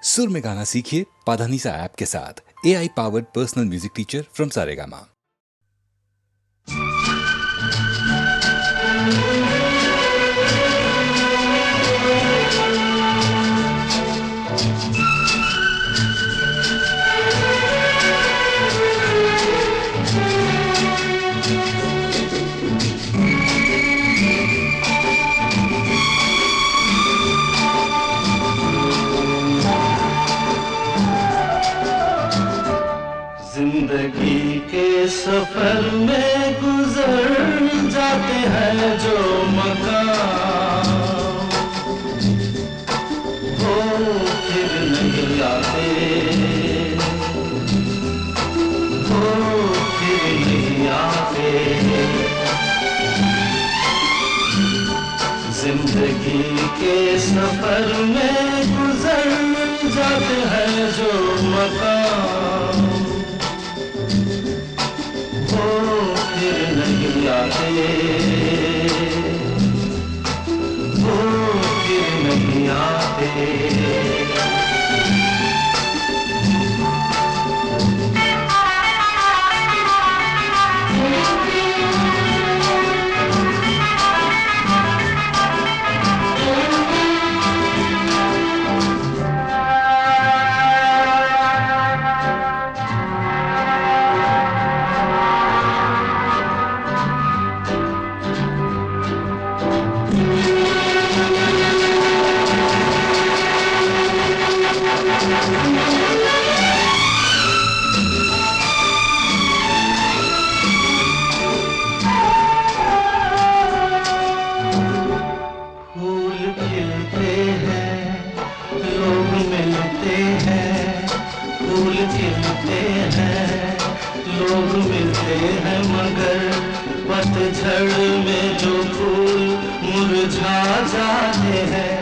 सुर में गाना सीखिए पाधानीसा ऐप के साथ। AI powered personal music teacher from Saregama. जिंदगी के सफर में गुजर जाते हैं जो मकाम, वो फिर नहीं आते, वो फिर नहीं आते। जिंदगी के सफर में गुजर जाते हैं जो मकाम, नहीं आते, वो फिर नहीं आते। लोग मिलते हैं मगर पतझड़ में जो फूल मुरझा जाते हैं,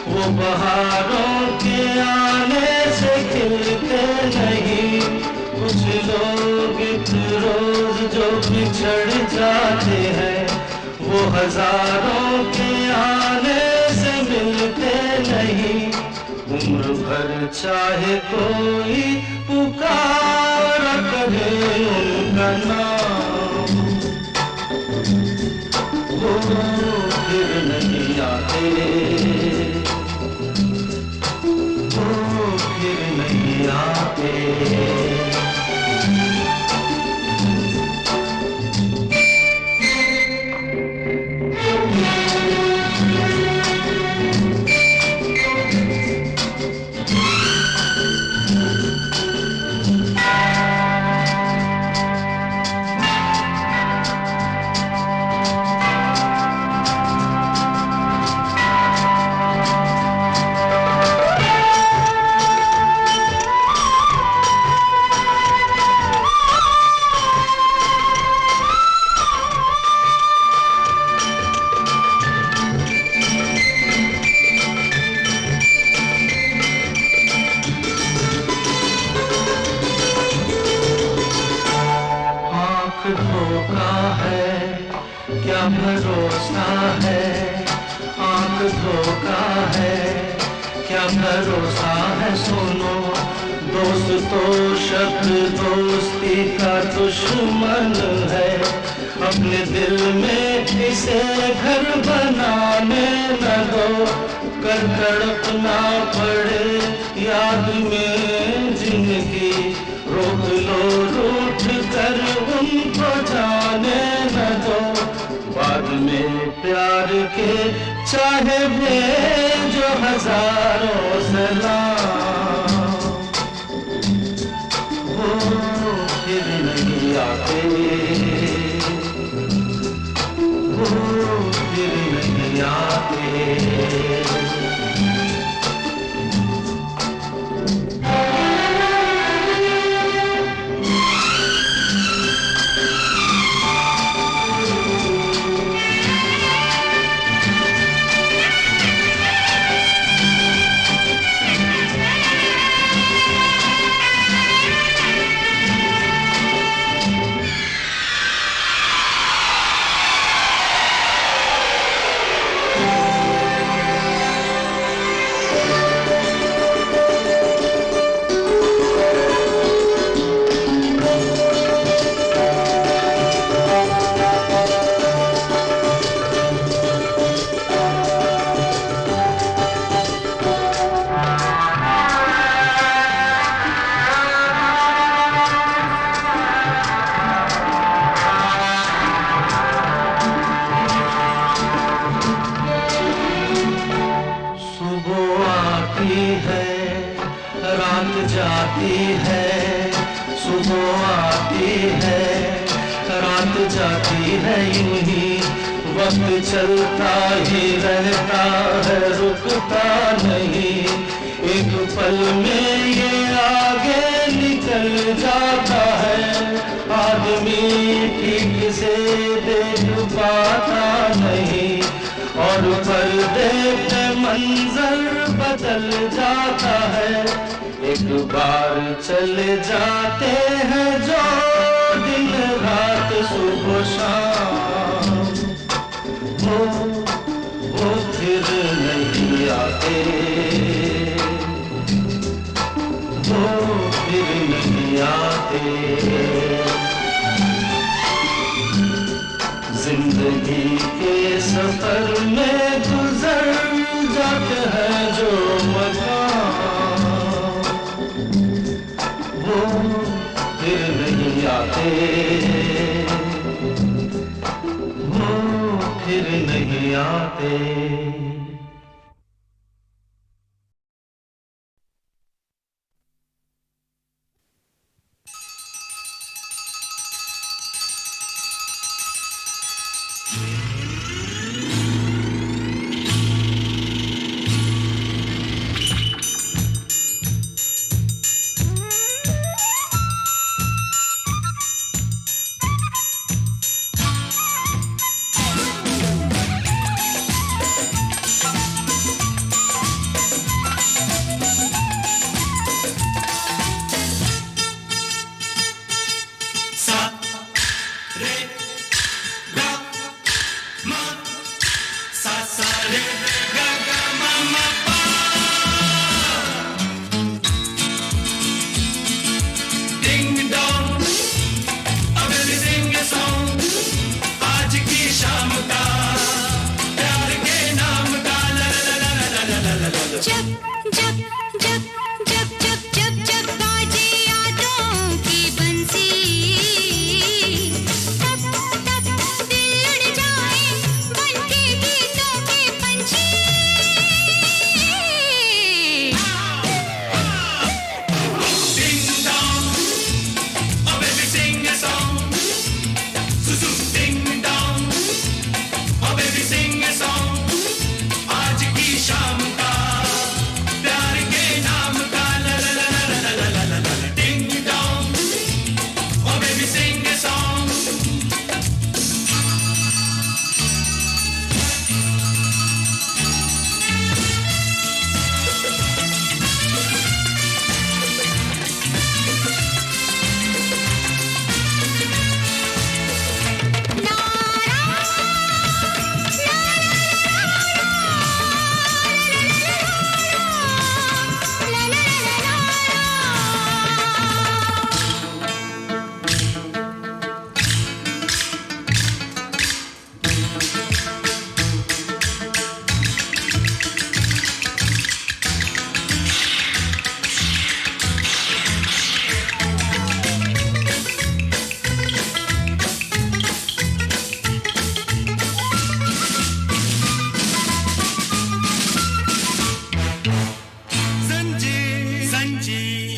वो बहारों के आने से खिलते नहीं। कुछ लोग एक रोज जो बिछड़ जाते हैं, वो हजारों के आने से मिलते नहीं। उम्र भर चाहे कोई पुकार करे उनका नाम, वो फिर नहीं आते, वो फिर नहीं आते। धोखा है क्या भरोसा है, आंख धोखा है क्या भरोसा है। सुनो दोस्त तो शब्द दोस्ती का दुश्मन है, अपने दिल में इसे घर बनाने न दो। कर तड़पना पड़े याद में जिंदगी, रोक लो रूठ कर उनको जाने न दो। बाद में प्यार के चाहे भेजो हजारों सलाम, वो फिर नहीं आते, वो फिर नहीं आते। रात जाती है सुबह आती है, रात जाती है यूं ही वक्त चलता ही रहता है, रुकता नहीं। एक पल में ये आगे निकल जाता है, आदमी ठीक से देख पाता नहीं, और पर्दे पे मंजर बदल जाता है। एक बार चले जाते हैं जो दिन रात सुबह शाम, वो फिर नहीं आते, वो फिर नहीं आते। जिंदगी के सफर में गुजर जाते हैं जो मकाम, वो फिर नहीं आते, वो फिर नहीं आते।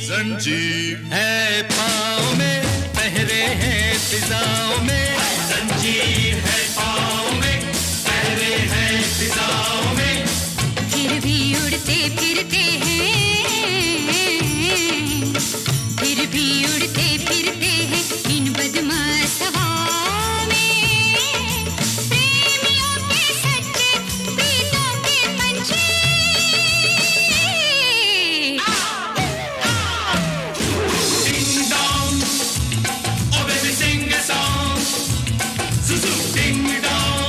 जंजीर है पाँव में, पहरे हैं फिजाओं में। जंजीर है पाँव में, पहरे हैं फिजाओं में। फिर भी उड़ते फिरते हैं, फिर भी उड़ते फिरते हैं इन बदमाश हवाओं में। प्रेमियों के सच्चे प्रीतों के पंछी। Ding dong, oh baby sing a song. Zuzu ding dong,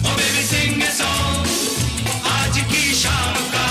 oh baby sing a song. आज की शाम का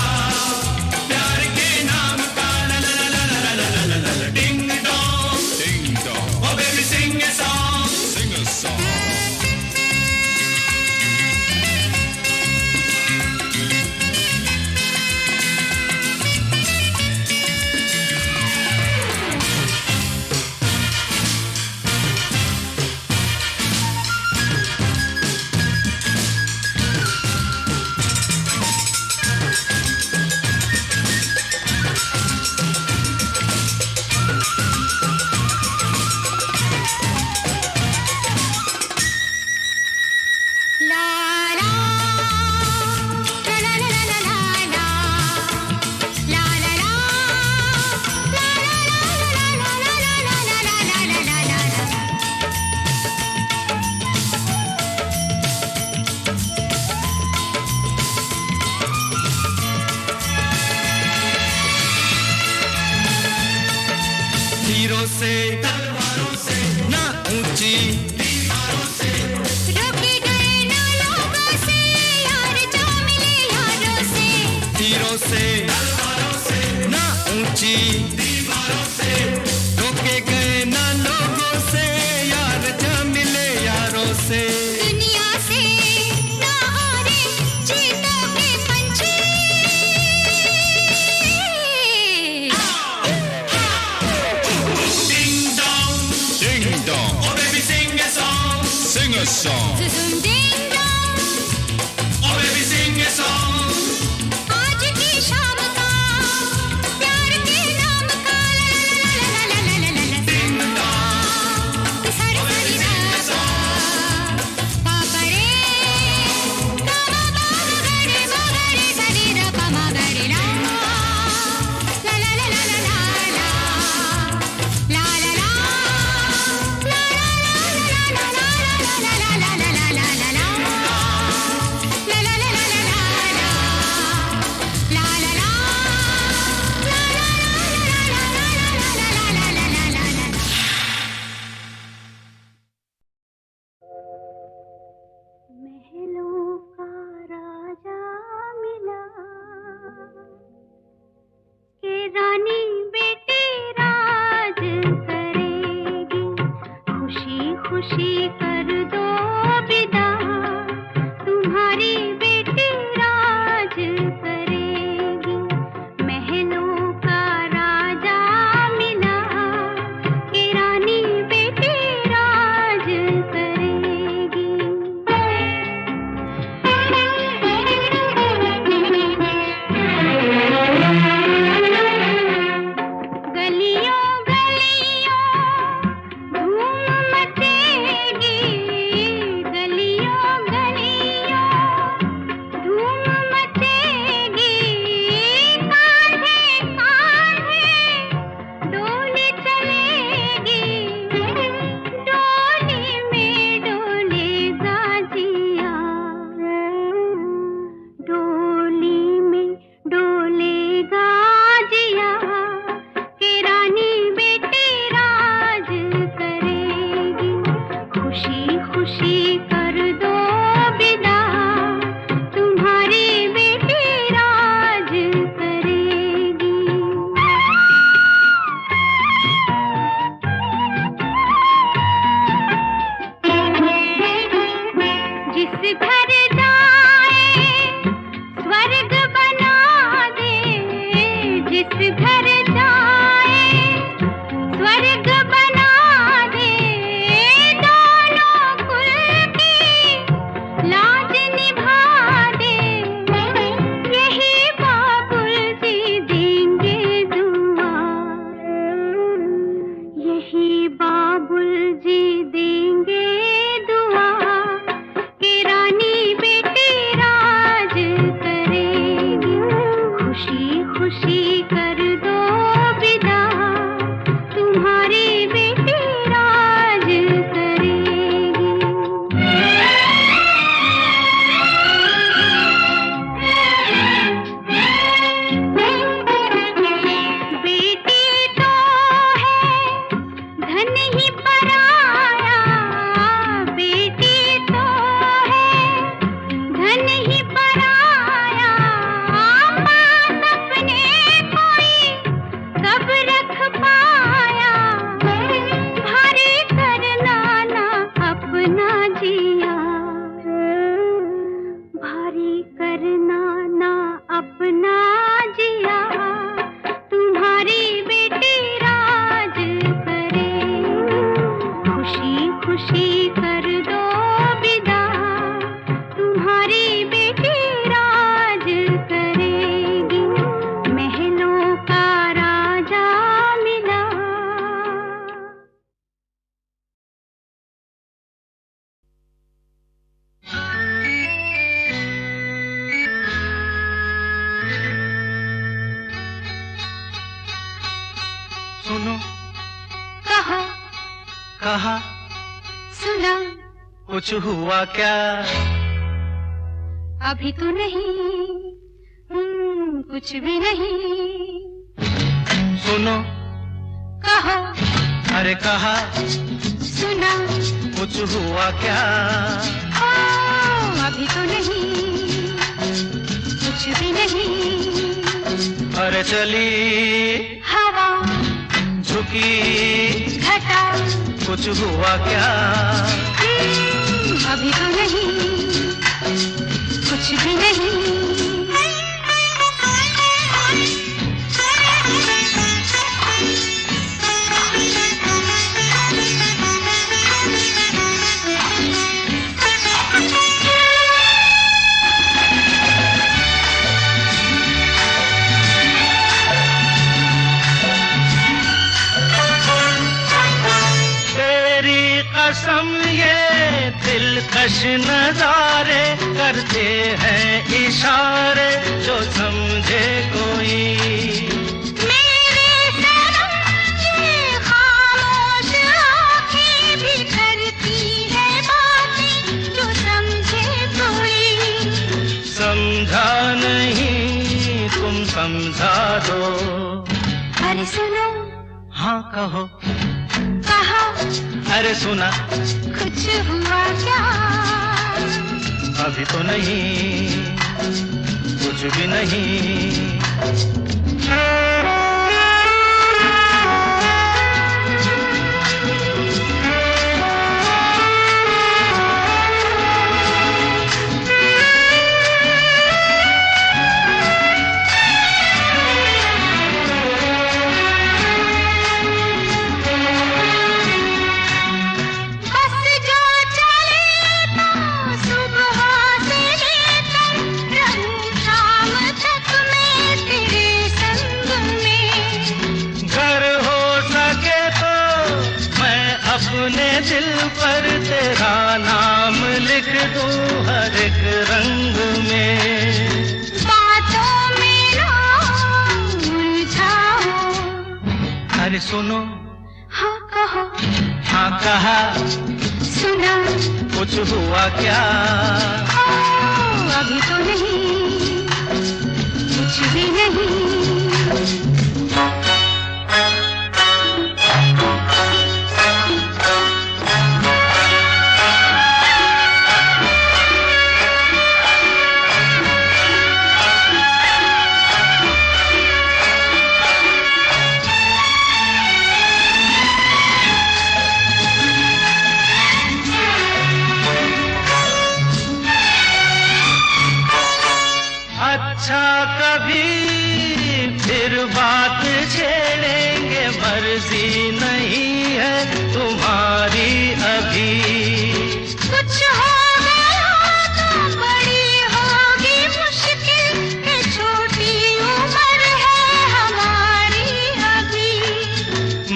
तीरों से तलवारों से ना ऊंची दीवारों से रोके गए ना लोगों से यार जो मिले यारों से तीरों से तलवारों से ना ऊंची दीवारों से रोके गए ना लोगों से यार जो मिले यारों से दुनिया से ना हारे जीतोगे पंछी Ding dong, oh baby sing a song, sing a song. Soon ding dong, Oh baby sing a song. आज की शाम का प्यार के नाम का ला ला ला ला ला ला ला Ding dong, सारी सारी रात पापरे कामा बागरे बागरे सारी रा पामा गरे ला ला ला ला ला ला ला ला ला ला महलों का राजा मिला के रानी बेटी राज करेगी खुशी खुशी कर दो विदा तुम्हारी बेटी राज करेगी महलों का राजा मिला के रानी बेटी राज गलियों गलियों धूम मचेगी गलियों गलियों धूम मचेगी कांधे कांधे डोली चलेगी डोली में डोलेगा जिया डोली में डोलेगा जिया के रानी बेटी राज करेगी खुशी खुशी कर दो विदा तुम्हारी बेटी राज करेगी जिस घर जाए स्वर्ग बना दे जिस घर जाए स्वर्ग बना दे दोनों कुल की लाज निभा दे यही बाबुल जी देंगे दुआ यही बाबुल जी देंगे दुआ के रानी बेटी राज करेगी खुशी खुशी कर दो विदा तुम्हारी बेटी राज करेगी बेटी तो है धन ही पराया बेटी तो है धन ही पराया पास अपने कोई कब रख पाया भारी करना ना अपना जिया भारी करना ना अपना जिया तुम्हारी बेटी राज करेगी खुशी खुशी कर दो विदा तुम्हारी बेटी राज करेगी महलों का राजा मिला सुनो कहा कहा सुना कुछ हुआ क्या अभी तो नहीं कुछ भी नहीं सुनो कहो अरे कहा सुना कुछ हुआ क्या? ओ अभी तो नहीं, कुछ भी नहीं। अरे चली हवा झुकी घटा कुछ हुआ क्या? अभी तो नहीं, कुछ भी नहीं। कसम ये दिलकश नजारे करते हैं इशारे जो समझे कोई। मेरे सनम ये खामोश आँखें भी करती है बातें जो समझे कोई। समझा नहीं तुम समझा दो। अरे सुनो हाँ कहो कहा अरे सुना कुछ हुआ क्या? अभी तो नहीं, कुछ भी नहीं। अपने दिल पर तेरा नाम लिख दूं हर एक रंग में। बातों में ना उलझाओ। अरे सुनो हाँ कहो हाँ कहा सुना कुछ हुआ क्या? अभी तो नहीं, कुछ भी नहीं। अच्छा कभी फिर बात छेड़ेंगे, मर्जी नहीं है तुम्हारी अभी। कुछ हो गया तो बड़ी होगी मुश्किल, ये छोटी उम्र है हमारी अभी।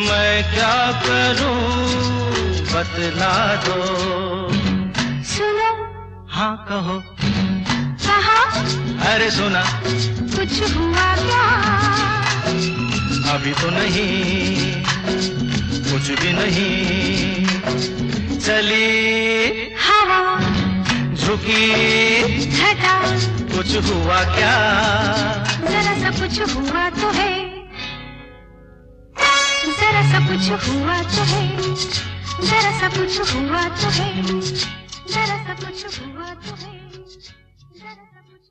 मैं क्या करूं बतला दो। सुनो हाँ कहो कहा अरे सुना कुछ हुआ क्या? अभी तो नहीं, कुछ भी नहीं। चली हवा झुकी घटा कुछ हुआ क्या? जरा सा कुछ हुआ तो है, जरा सा कुछ हुआ तो है, जरा सा कुछ हुआ तो है, जरा सा कुछ हुआ तो है, जरा सा कुछ।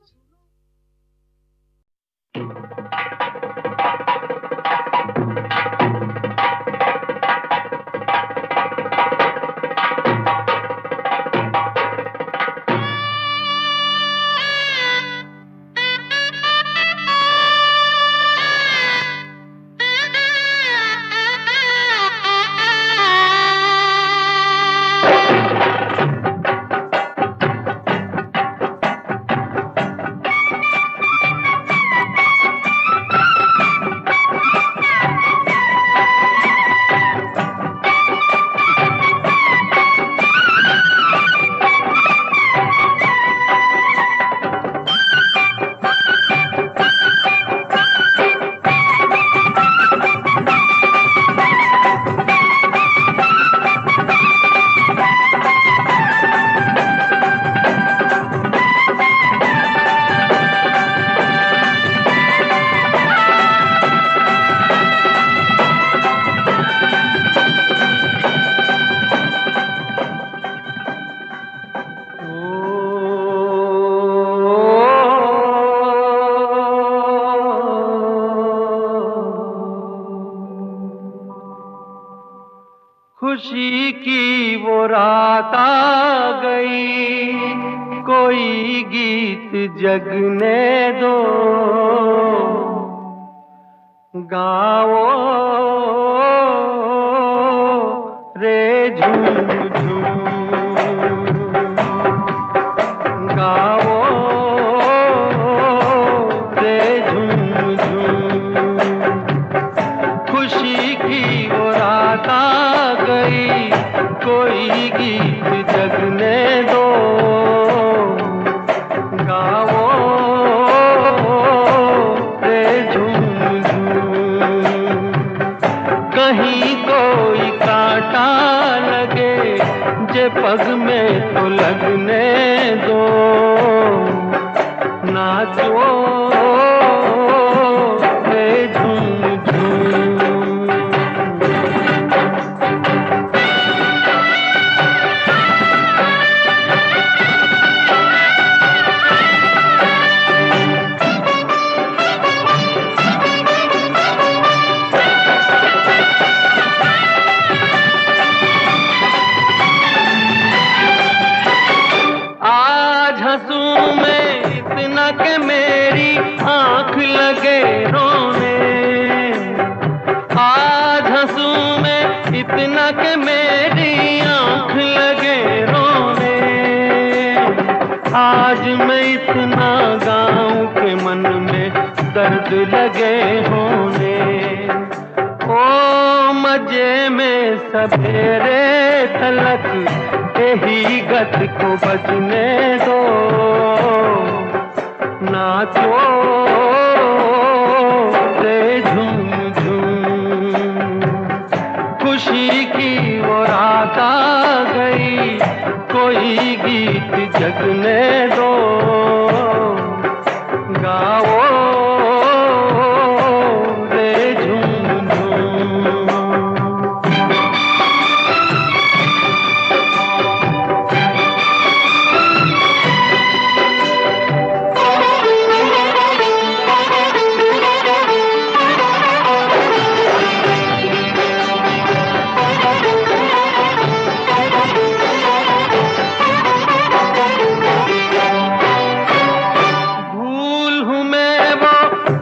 खुशी की वो रात आ गई, कोई गीत जगने दो, गाओ रे झूम झूम, गाओ रे झूम झूम। खुशी की वो रात आ गई, कोई गीत जगने दो, गाओ रे झूम झूम। कहीं कोई कांटा लगे जे पग में तो लगने दो, नाचो रे झूम झूम। आज हंसूं मैं इतना कि मेरी आंख लगे रोने, आज हंसूं मैं इतना कि मेरी आंख लगे रोने। आज मैं इतना गाऊं के मन में दर्द लगे होने। ओ मजे में सवेरे तलक यही गत को बजने दो, नाचो रे झूम झूम। खुशी की वो रात आ गई, कोई गीत जगने दो, गाओ रे झूम झूम।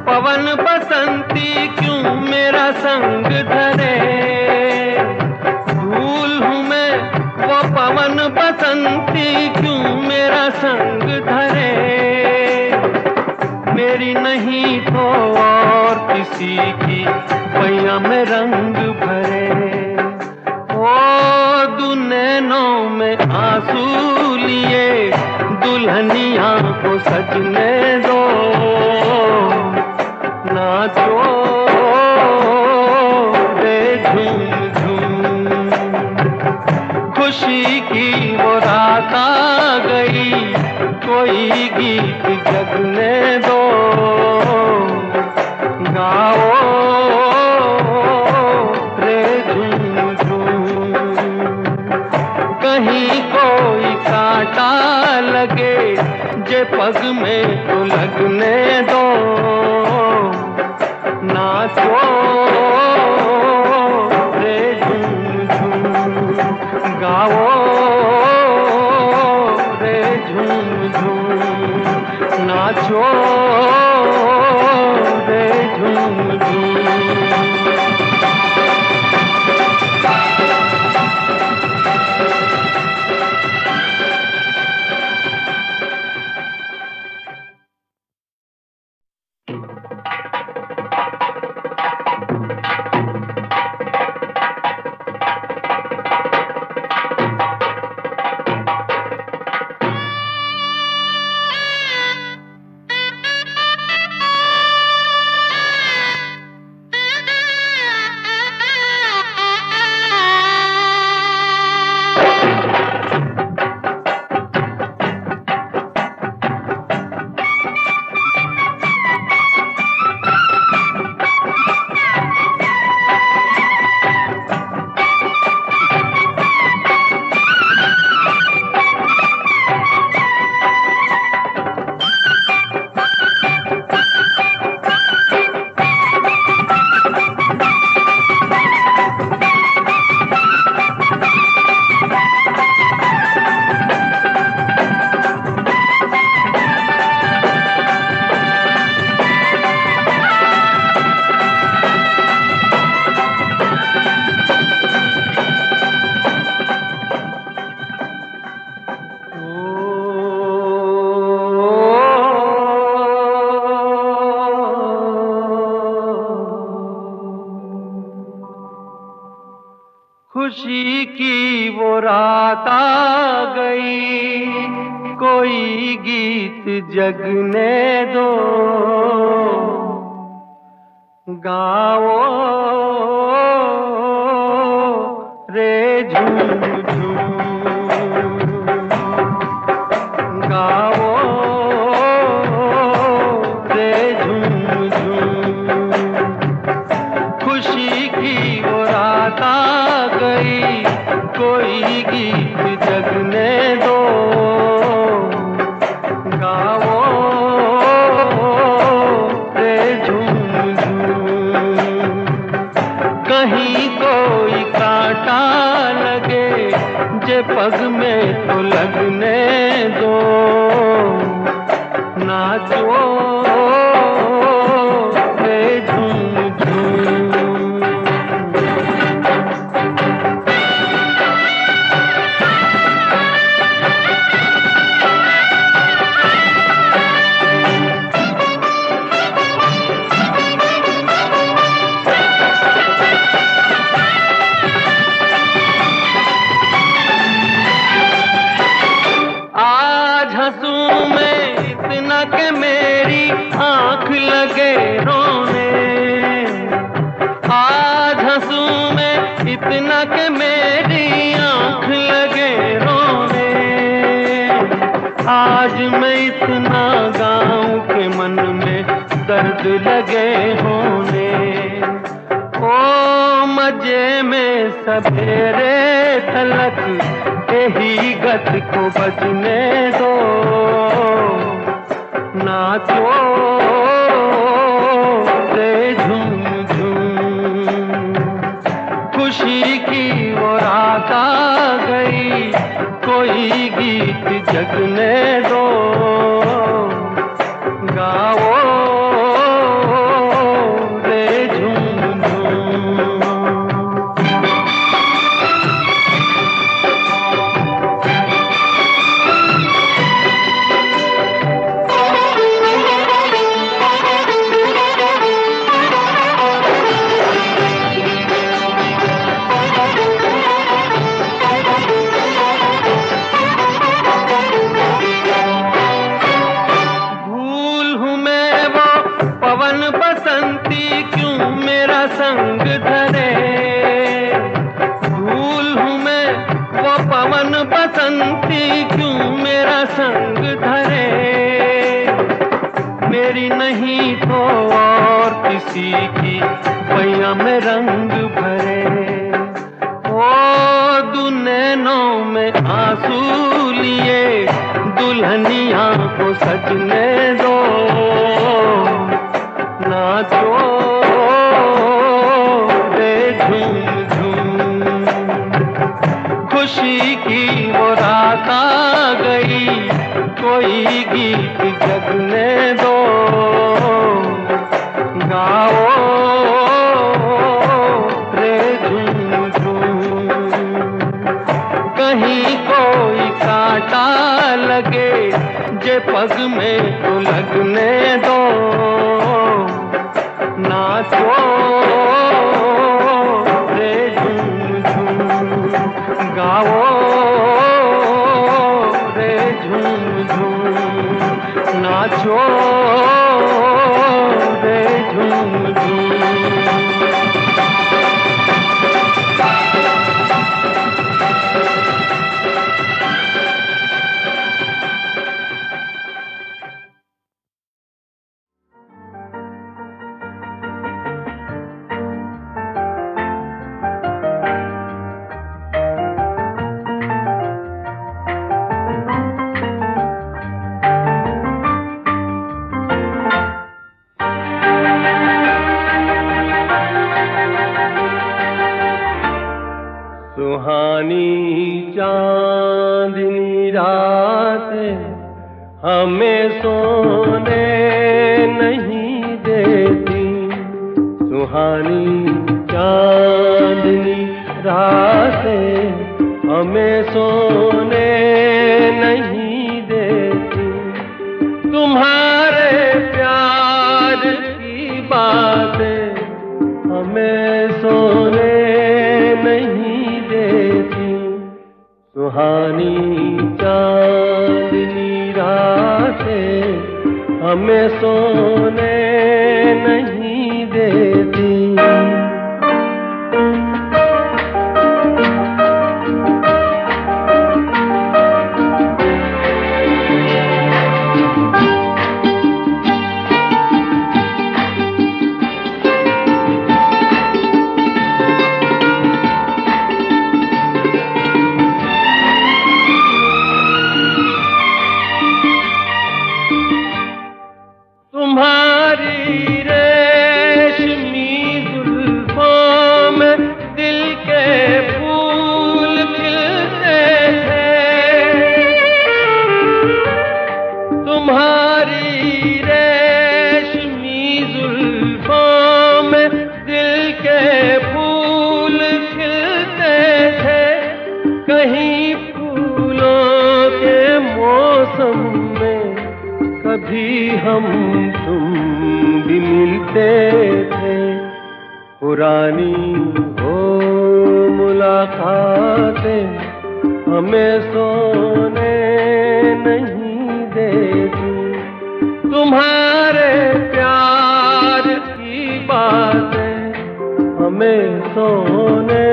पवन बसंती क्यों मेरा संग धरे, भूल हूँ मैं वो पवन बसंती क्यों मेरा संग धरे। मेरी नहीं तो और किसी की पैया में रंग भरे। ओ दुनैनों में आंसू लिए दुल्हनिया को सजने दो, नाचो रे झूम झूम। खुशी की वो रात आ गई, कोई गीत जगने दो, गाओ रे झूम झूम। कहीं कोई कांटा लगे जे पग में तो लगने दो, नाचो रे झूम झूम, गाओ रे झूम झूम, नाचो रे झूम झूम। खुशी की वो रात आ गई, कोई गीत जगने दो, गाओ रे झूम झूम, गाओ रे झूम झूम। खुशी की वो रात आ गई, कोई गीत जगने दो, गाओ रे झूम झूम। कहीं कोई कांटा लगे, जे पग में तो लगने दो, नाचो रे झूम झूम। आज हंसूं मैं इतना कि मेरी आंख लगे रोने, आज हंसूं मैं इतना कि मेरी आंख लगे रोने। आज मैं इतना गाऊं कि मन में दर्द लगे होने। ओ मजे में सवेरे तलक यही गत को बजने दो, नाचो रे झूम झूम। खुशी की वो रात आ गई, कोई गीत जगने दो, गाओ रे झूम झूम। पवन बसंती क्यों मेरा संग धरे, भूल हूँ मैं वो पवन बसंती क्यों मेरा संग धरे। मेरी नहीं तो और किसी की पैया में रंग भरे। ओ दुनैनों में आंसू लिए दुल्हनिया को सजने दो, नाचो रे झूम झूम। खुशी की वो रात आ गई, कोई गीत जगने दो, गाओ रे झूम झूम। कहीं कोई कांटा लगे, जे पग में तो लगने दो, नाचो रे झूम झूम। गाओ रे झूम झूम, नाचो रे झूम झूम। सुहानी चांदनी रात हमें सोने नहीं देती, सुहानी चांदनी रातें हमें सोने नहीं देती। तुम्हारे प्यार की बातें हमें सोने नहीं देती। सुहानी चांदनी रातें हमें सोने नहीं देती। तुम्हारी रेशमी जुल्फों में दिल के फूल खिलते थे। तुम्हारी रेशमी जुल्फों में दिल के फूल खिलते थे। कहीं फूलों के मौसम में कभी हम तुम भी मिलते थे। पुरानी वो मुलाकातें हमें सोने नहीं देती। तुम्हारे प्यार की बातें हमें सोने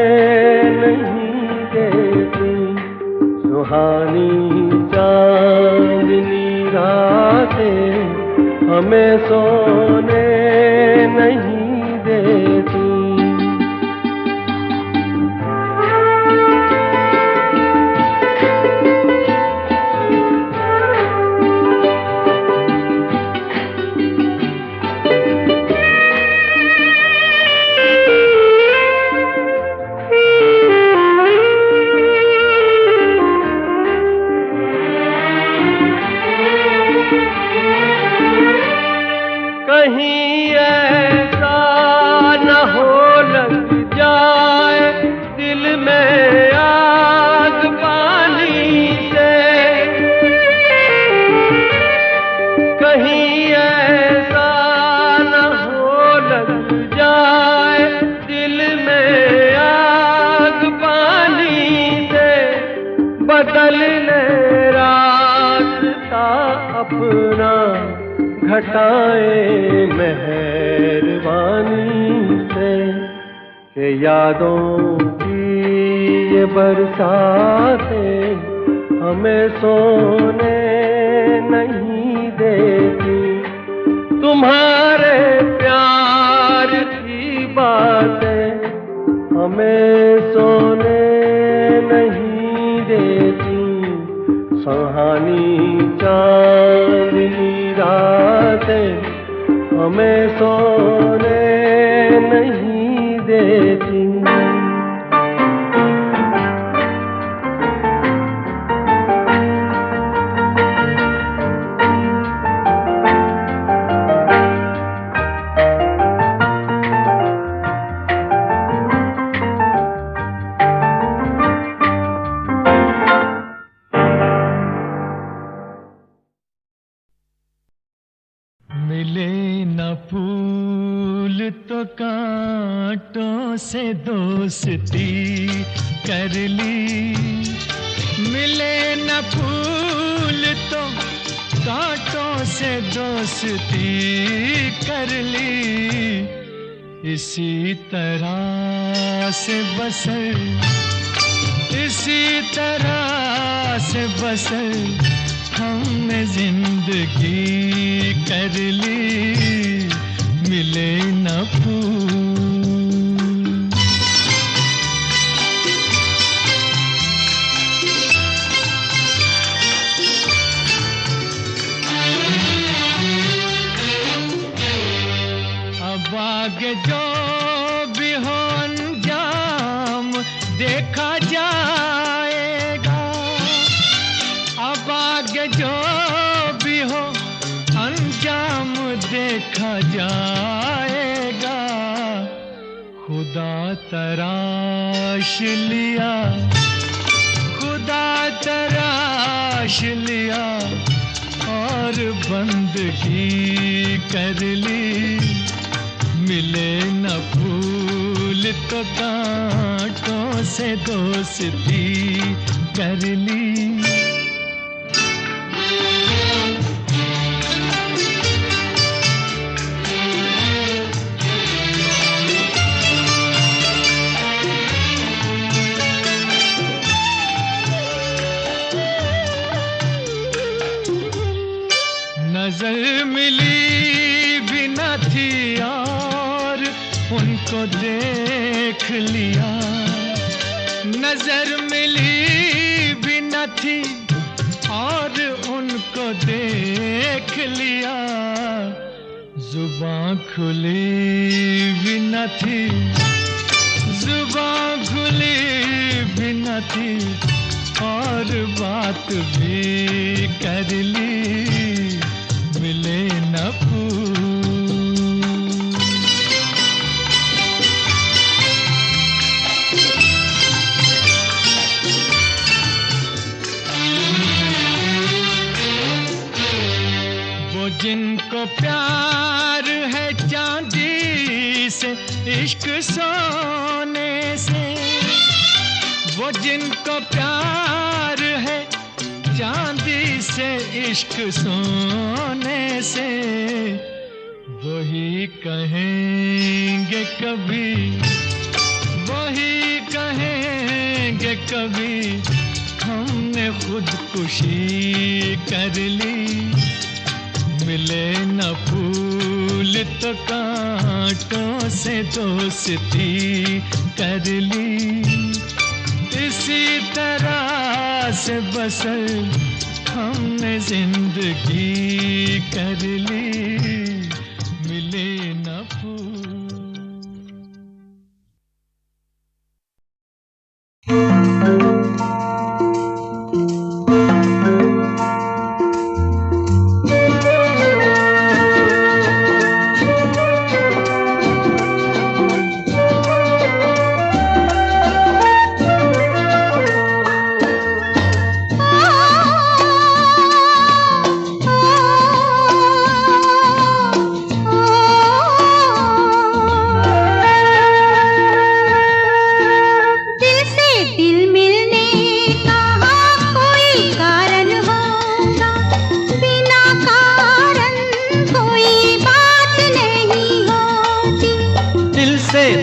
नहीं देती। सुहानी चांदनी रातें हमें सोने नहीं देती। कहीं ऐसा न हो लग जाए दिल में आग पानी से। कहीं ऐसा न हो लग जाए दिल में आग पानी से। बदल ले रास्ता अपना घटाए मेहरबानी से। के यादों की ये बरसातें हमें सोने नहीं देती। तुम्हारे प्यार की बातें हमें सोने नहीं देती। सुहानी चांदनी रातें हमें सोने नहीं देती। मिले न फूल तो कांटों से दोस्ती कर ली। मिले न फूल तो कांटों से दोस्ती कर ली। इसी तरह से बसर, इसी तरह से बसर हमने जिंदगी कर ली। मिले न फूल। अब आगे जो भी हो अंजाम देखा जाएगा। अब आगे जो भी हो अंजाम देखा जाएगा। खुदा तराश लिया, खुदा तराश लिया और बंदगी कर ली। मिले न फूल तो कांटों से दोस्ती कर ली। नजर मिली भी न थी और उनको देख लिया। नजर मिली भी न थी और उनको देख लिया। जुबान खुली भी न थी, जुबान खुली भी न थी और बात भी कर ली। मिले न फूल। वो जिनको प्यार है चांदी से, इश्क सोने से, वो जिनको प्यार है चांदी से, इश्क सोने से, वही कहेंगे कभी, वही कहेंगे कभी, हमने खुदकुशी कर ली। मिले न फूल तो कांटों से दोस्ती कर ली। इसी तरह से बसर हमने जिंदगी कर ली। मिले न फूल।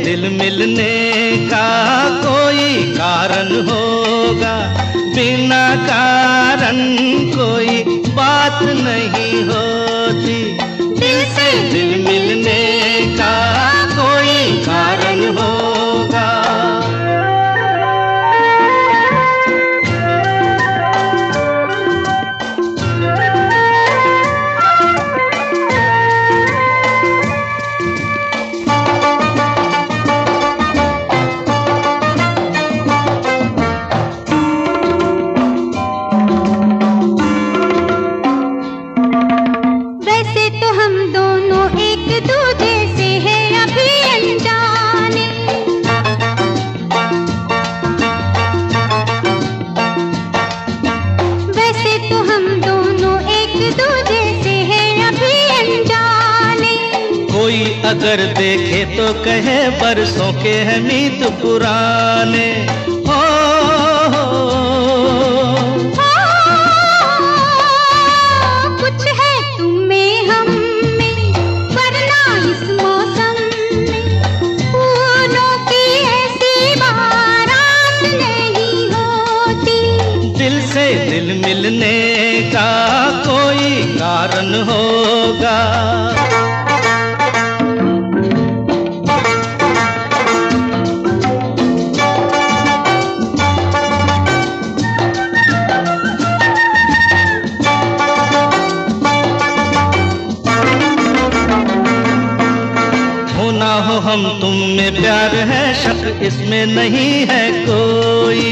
दिल मिलने का कोई कारण होगा, बिना कारण कोई बात नहीं होती। दिल से दिल मिलने का कोई कारण होगा। अगर देखे तो कहे बरसों के हैं मीत पुराने। हो कुछ है तुम में हम में, वरना इस मौसम में फूलों की ऐसी बारात नहीं होती। दिल से दिल मिलने का कोई कारण होगा। हम तुम में प्यार है, शक इसमें नहीं है कोई।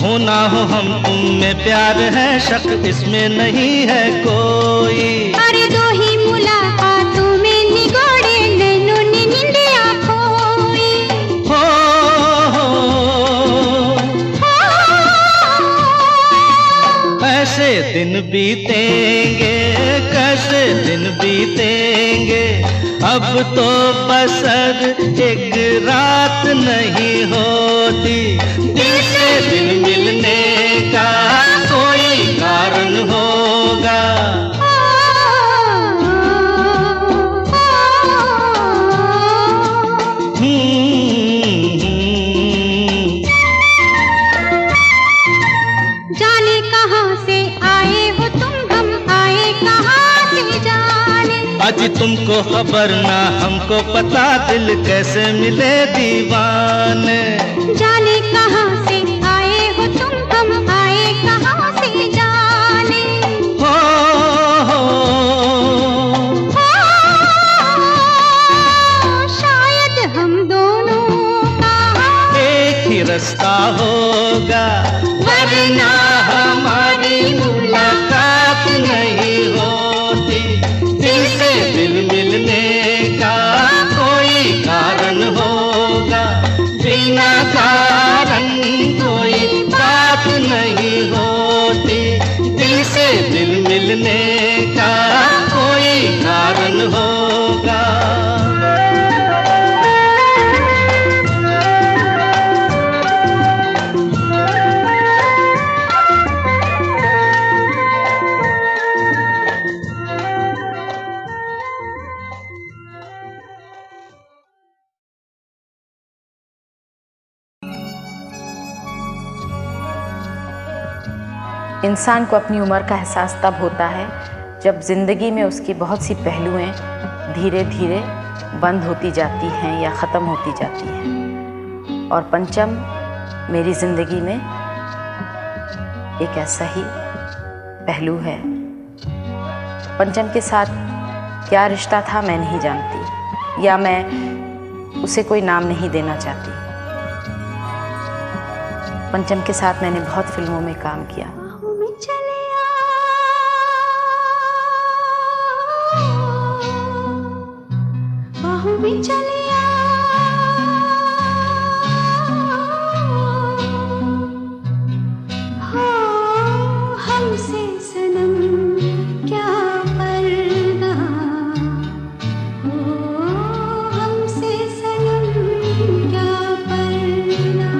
हो ना हो हम तुम में प्यार है, शक इसमें नहीं है कोई। अरे दो ही मुलाकातों में निगोड़े नैनों ने निंदिया खोई। ऐसे दिन बीतेंगे, कैसे दिन बीतेंगे, अब तो बसर एक रात नहीं होती, दिल से दिल मिलने का कोई कारण होगा। जाने कहाँ से आए हो तुम, हम आए कहाँ से जाने। अजी तुमको खबर ना हमको पता, दिल कैसे मिले दीवाने। जाने कहाँ से आए हो तुम, हम आए कहाँ से जाने। शायद हम दोनों का एक ही रास्ता होगा, वरना हमारी मुलाकात नहीं होती। दिल से दिल मिलने का कोई कारण होगा, बिना कारण कोई बात नहीं होती। दिल से दिल मिलने का कोई कारण होगा। इंसान को अपनी उम्र का एहसास तब होता है जब ज़िंदगी में उसकी बहुत सी पहलुएं धीरे धीरे बंद होती जाती हैं या ख़त्म होती जाती हैं। और पंचम मेरी ज़िंदगी में एक ऐसा ही पहलू है। पंचम के साथ क्या रिश्ता था मैं नहीं जानती, या मैं उसे कोई नाम नहीं देना चाहती। पंचम के साथ मैंने बहुत फिल्मों में काम किया। बाहों में चले हमसे सनम क्या पर्दा, हमसे सनम क्या पर्दा।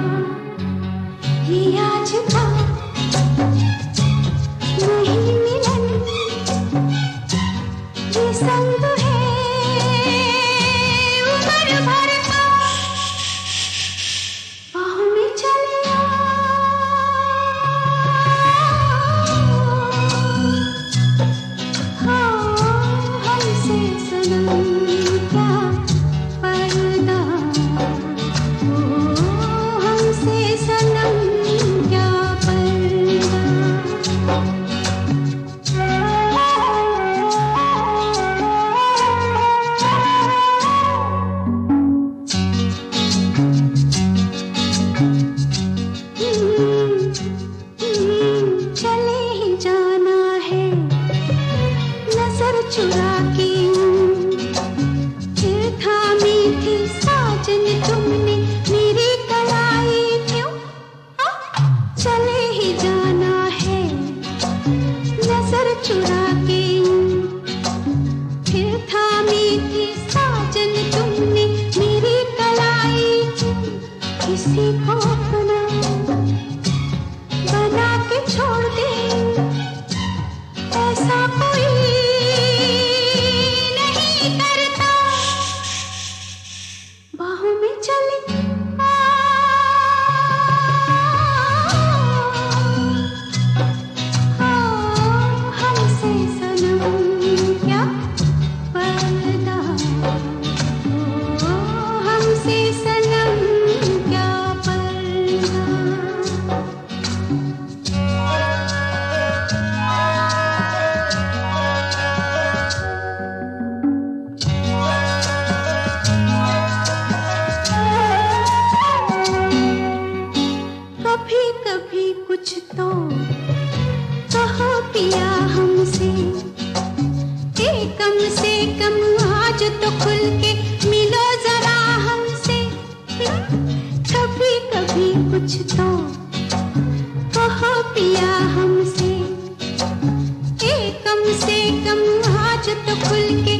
ये आज का नहीं मिलन, ये संग है उम्र भर का। बाहों में चले हमसे सनम क्या पर्दा, हमसे सनम क्या पर्दा। चले ही जाना है नजर चुरा के, फिर थामी थी साजन तुमने मेरी कलाई क्यों। चले ही जाना है नजर चुरा के, फिर थामी थी साजन तुमने मेरी कलाई क्यों। किसी को अपना बना के छोड़ दे, ऐसा कोई नहीं करता। बाहों में चले हमसे सनम क्या पर्दा, हमसे सनम क्या पर्दा। कभी कभी कुछ तो कहो पिया हमसे, कम से कम आज तो खुल के मिलो जरा हमसे। कभी कभी कुछ तो कहो पिया हमसे, कम से कम आज तो खुल के